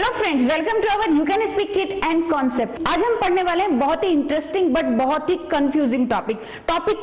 Hello friends, welcome to our you can speak kit and concept. आज हम पढ़ने वाले हैं बहुत ही इंटरेस्टिंग बट बहुत ही कंफ्यूजिंग टॉपिक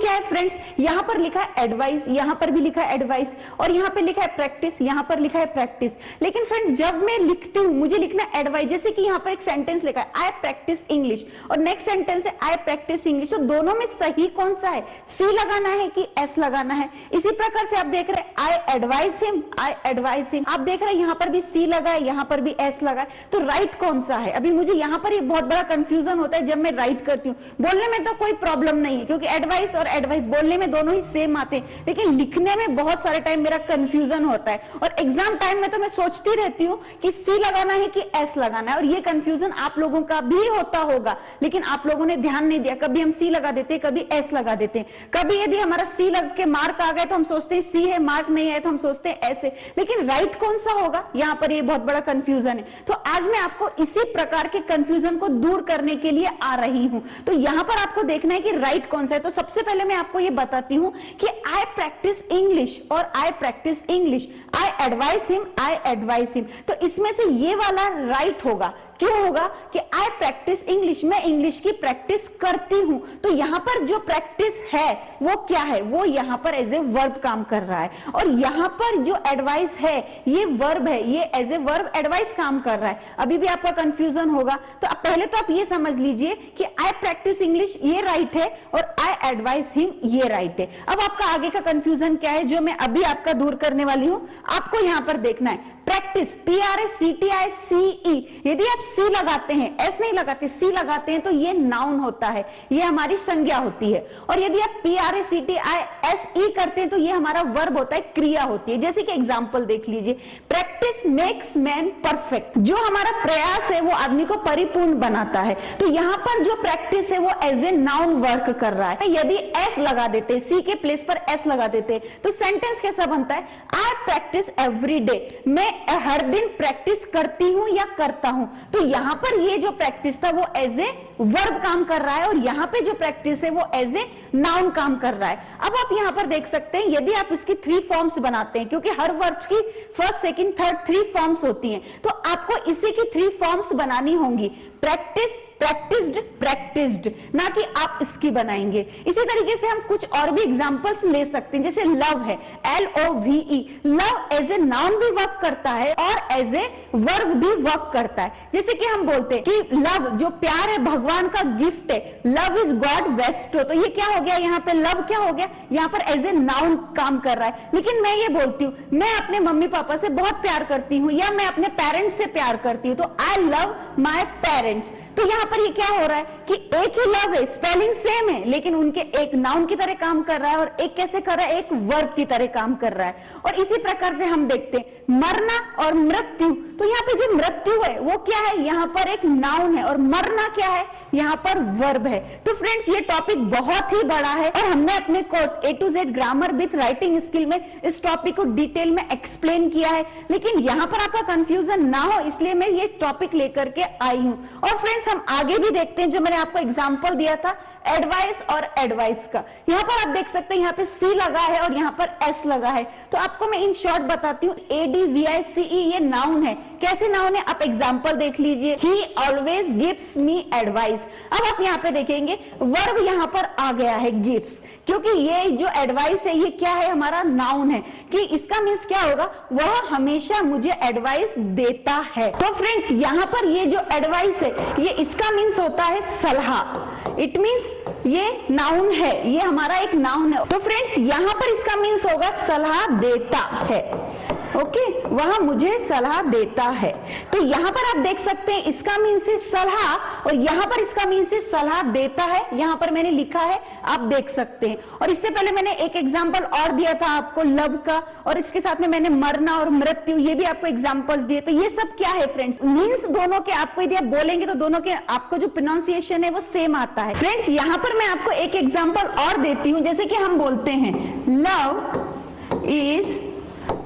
क्या है फ्रेंड्स? यहाँ पर लिखा है एडवाइस, यहाँ पर भी लिखा है एडवाइस और यहाँ पे लिखा है प्रैक्टिस, यहाँ पर लिखा है प्रैक्टिस। लेकिन फ्रेंड्स जब मैं लिखती हूँ मुझे लिखना है एडवाइस। जैसे कि यहाँ पर एक सेंटेंस लिखा है आई प्रैक्टिस इंग्लिश और नेक्स्ट सेंटेंस है आई प्रैक्टिस इंग्लिश। तो दोनों में सही कौन सा है? सी लगाना है कि एस लगाना है? इसी प्रकार से आप देख रहे हैं आई एडवाइस हिम, आई एडवाइस हिम। आप देख रहे हैं यहाँ पर भी सी लगा है, यहाँ पर भी एस लगा है। तो राइट कौन सा है? अभी मुझे यहाँ पर एक बहुत बड़ा कंफ्यूजन होता है जब मैं राइट करती हूँ। बोलने में तो कोई प्रॉब्लम नहीं है क्योंकि एडवाइस और एडवाइस बोलने में दोनों ही सेम आते हैं, लेकिन लिखने में बहुत सारे टाइम मेरा कंफ्यूजन होता है और एग्जाम टाइम में तो मैं सोचती रहती हूँ कि सी लगाना है कि एस लगाना है। और ये कंफ्यूजन आप लोगों का भी होता होगा, लेकिन आप लोगों ने ध्यान नहीं दिया। कभी हम सी लगा देते हैं, कभी एस लगा देते हैं। कभी यदि हमारा सी लग के मार्क आ गए तो हम सोचते हैं सी है, मार्क नहीं है तो हम सोचते हैं एस है। लेकिन राइट कौन सा होगा? यहाँ पर ये बहुत बड़ा कंफ्यूजन है। तो आज मैं आपको इसी प्रकार के कंफ्यूजन को दूर करने के लिए आ रही हूं। तो यहां पर आपको देखना है कि राइट कौन सा है। तो सबसे पहले मैं आपको ये बताती हूं कि आई प्रैक्टिस इंग्लिश और आई प्रैक्टिस इंग्लिश, आई एडवाइस हिम, आई एडवाइस हिम। तो इसमें से ये वाला राइट होगा। क्यों होगा? कि आई प्रैक्टिस इंग्लिश, मैं इंग्लिश की प्रैक्टिस करती हूं। तो यहां पर जो प्रैक्टिस है वो क्या है? वो यहां पर एज ए वर्ब काम कर रहा है और यहां पर जो एडवाइस है ये वर्ब है, ये एज ए वर्ब एडवाइस काम कर रहा है। अभी भी आपका कंफ्यूजन होगा तो पहले तो आप ये समझ लीजिए कि आई प्रैक्टिस इंग्लिश ये राइट है और आई एडवाइस हिम ये राइट है। अब आपका आगे का कंफ्यूजन क्या है जो मैं अभी आपका दूर करने वाली हूं? आपको यहां पर देखना है प्रैक्टिस, PRACTICE। यदि आप सी लगाते हैं, एस नहीं लगाते, सी लगाते हैं तो ये नाउन होता है, ये हमारी संज्ञा होती है। और यदि आप PRACTISE करते हैं तो ये हमारा वर्ब होता है, क्रिया होती है। जैसे कि एग्जांपल देख लीजिए, प्रैक्टिस मेक्स मैन परफेक्ट। जो हमारा प्रयास है वो आदमी को परिपूर्ण बनाता है। तो यहां पर जो प्रैक्टिस है वो एज ए नाउन वर्क कर रहा है। यदि एस लगा देते, सी के प्लेस पर एस लगा देते तो सेंटेंस कैसा बनता है? आई प्रैक्टिस एवरी डे, मैं हर दिन प्रैक्टिस करती हूं या करता हूं। तो यहां पर ये जो प्रैक्टिस था वो एज ए वर्ब काम कर रहा है और यहां पे जो प्रैक्टिस है वो एज ए नाउन काम कर रहा है। अब आप यहां पर देख सकते हैं यदि आप इसकी 3 फॉर्म्स बनाते हैं, क्योंकि हर वर्ब की फर्स्ट, सेकंड, थर्ड 3 फॉर्म्स होती हैं, तो आपको इसी की 3 फॉर्म्स बनानी होंगी। प्रैक्टिस, प्रैक्टिस्ड, प्रैक्टिस्ड, ना कि आप इसकी बनाएंगे। इसी तरीके से हम कुछ और भी एग्जांपल्स ले सकते हैं। जैसे लव है, LOVE, love as a noun भी वर्क करता है और एज ए वर्ब भी वर्क करता है। जैसे कि हम बोलते हैं कि लव जो प्यार है भगवान का गिफ्ट है, लव इज गॉड बेस्टो। तो ये क्या हो गया? यहाँ पे लव क्या हो गया? यहाँ पर एज ए नाउन काम कर रहा है। लेकिन मैं ये बोलती हूँ मैं अपने मम्मी पापा से बहुत प्यार करती हूँ या मैं अपने पेरेंट्स से प्यार करती हूँ, तो आई लव माई पेरेंट्स। तो यहां पर ये क्या हो रहा है कि एक ही लव है, स्पेलिंग सेम है, लेकिन उनके एक नाउन की तरह काम कर रहा है और एक कैसे कर रहा है? एक वर्ब की तरह काम कर रहा है। और इसी प्रकार से हम देखते हैं मरना और मृत्यु। तो यहाँ पे जो मृत्यु है वो क्या है? यहाँ पर एक नाउन है और मरना क्या है? यहाँ पर वर्ब है। तो फ्रेंड्स ये टॉपिक बहुत ही बड़ा है और हमने अपने course A to Z grammar with writing skill में इस टॉपिक को डिटेल में एक्सप्लेन किया है। लेकिन यहाँ पर आपका कंफ्यूजन ना हो इसलिए मैं ये टॉपिक लेकर के आई हूं। और फ्रेंड्स हम आगे भी देखते हैं, जो मैंने आपको एग्जांपल दिया था एडवाइस और एडवाइस का। यहाँ पर आप देख सकते हैं यहाँ पे सी लगा है और यहाँ पर एस लगा है। तो आपको मैं इन शॉर्ट बताती हूँ, ADVICE ये नाउन है। कैसे नाउन है? आप एग्जांपल देख लीजिए, ही ऑलवेज गिव्स मी एडवाइस। अब आप यहाँ पे देखेंगे वर्ब यहाँ पर आ गया है गिव्स, क्योंकि ये जो एडवाइस है ये क्या है? हमारा नाउन है। कि इसका मीन्स क्या होगा? वह हमेशा मुझे एडवाइस देता है। तो फ्रेंड्स यहाँ पर ये जो एडवाइस है ये इसका मीन्स होता है सलाह। इट मीन्स ये नाउन है, ये हमारा एक नाउन है। तो फ्रेंड्स यहां पर इसका मीन्स होगा सलाह देता है। ओके, वह मुझे सलाह देता है। तो यहां पर आप देख सकते हैं इसका मीन्स है सलाह और यहां पर इसका मीन्स है सलाह देता है। यहां पर मैंने लिखा है, आप देख सकते हैं। और इससे पहले मैंने एक एग्जांपल और दिया था आपको लव का, और इसके साथ में मैंने मरना और मृत्यु ये भी आपको एग्जांपल्स दिए। तो ये सब क्या है फ्रेंड्स? मीन्स दोनों के आपको यदि आप बोलेंगे तो दोनों के आपको जो प्रोनाउंसिएशन है वो सेम आता है। फ्रेंड्स यहाँ पर मैं आपको एक एग्जांपल और देती हूँ। जैसे कि हम बोलते हैं लव इज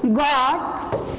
गॉड्स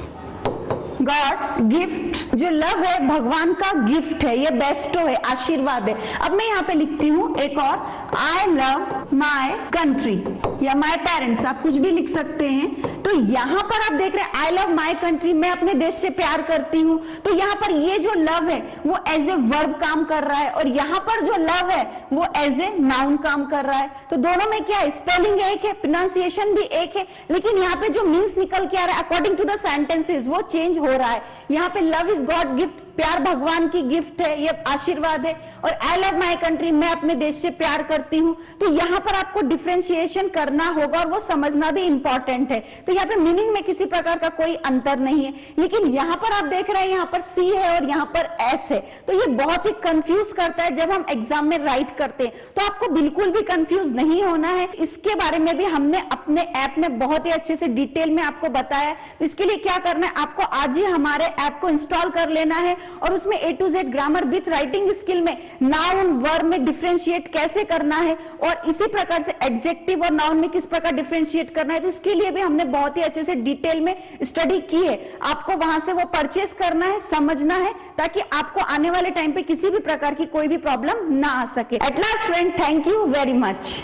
गिफ्ट। जो लव है भगवान का गिफ्ट है, ये बेस्टो है, आशीर्वाद है। अब मैं यहाँ पे लिखती हूँ एक और, आई लव माई कंट्री। या माय पेरेंट्स, आप कुछ भी लिख सकते हैं। तो यहाँ पर आप देख रहे हैं आई लव माय कंट्री, मैं अपने देश से प्यार करती हूँ। तो यहाँ पर ये जो लव है वो एज ए वर्ब काम कर रहा है, और यहाँ पर जो लव है वो एज ए नाउन काम कर रहा है। तो दोनों में क्या है, स्पेलिंग एक है, प्रोनाउंसिएशन भी एक है, लेकिन यहाँ पे जो मीन्स निकल के आ रहा है अकॉर्डिंग टू द सेंटेंसेस वो चेंज हो रहा है। यहाँ पे लव इज गॉड गिफ्ट, प्यार भगवान की गिफ्ट है, ये आशीर्वाद है, और आई लव माय कंट्री, मैं अपने देश से प्यार करती हूं। तो यहाँ पर आपको डिफरेंशिएशन करना होगा और वो समझना भी इंपॉर्टेंट है। तो यहाँ पे मीनिंग में किसी प्रकार का कोई अंतर नहीं है, लेकिन यहाँ पर आप देख रहे हैं यहाँ पर सी है और यहाँ पर एस है। तो ये बहुत ही कंफ्यूज करता है जब हम एग्जाम में राइट करते हैं। तो आपको बिल्कुल भी कंफ्यूज नहीं होना है, इसके बारे में भी हमने अपने ऐप में बहुत ही अच्छे से डिटेल में आपको बताया। तो इसके लिए क्या करना है, आपको आज ही हमारे ऐप को इंस्टॉल कर लेना है और उसमें A to Z grammar with writing skill में नाउन वर्ब में डिफरेंशिएट कैसे करना है, और इसी प्रकार से एडजेक्टिव और नाउन में किस प्रकार डिफरेंशिएट करना है, तो इसके लिए भी हमने बहुत ही अच्छे से डिटेल में स्टडी की है। आपको वहां से वो परचेस करना है, समझना है, ताकि आपको आने वाले टाइम पे किसी भी प्रकार की कोई भी प्रॉब्लम ना आ सके। At last friend, thank you very much.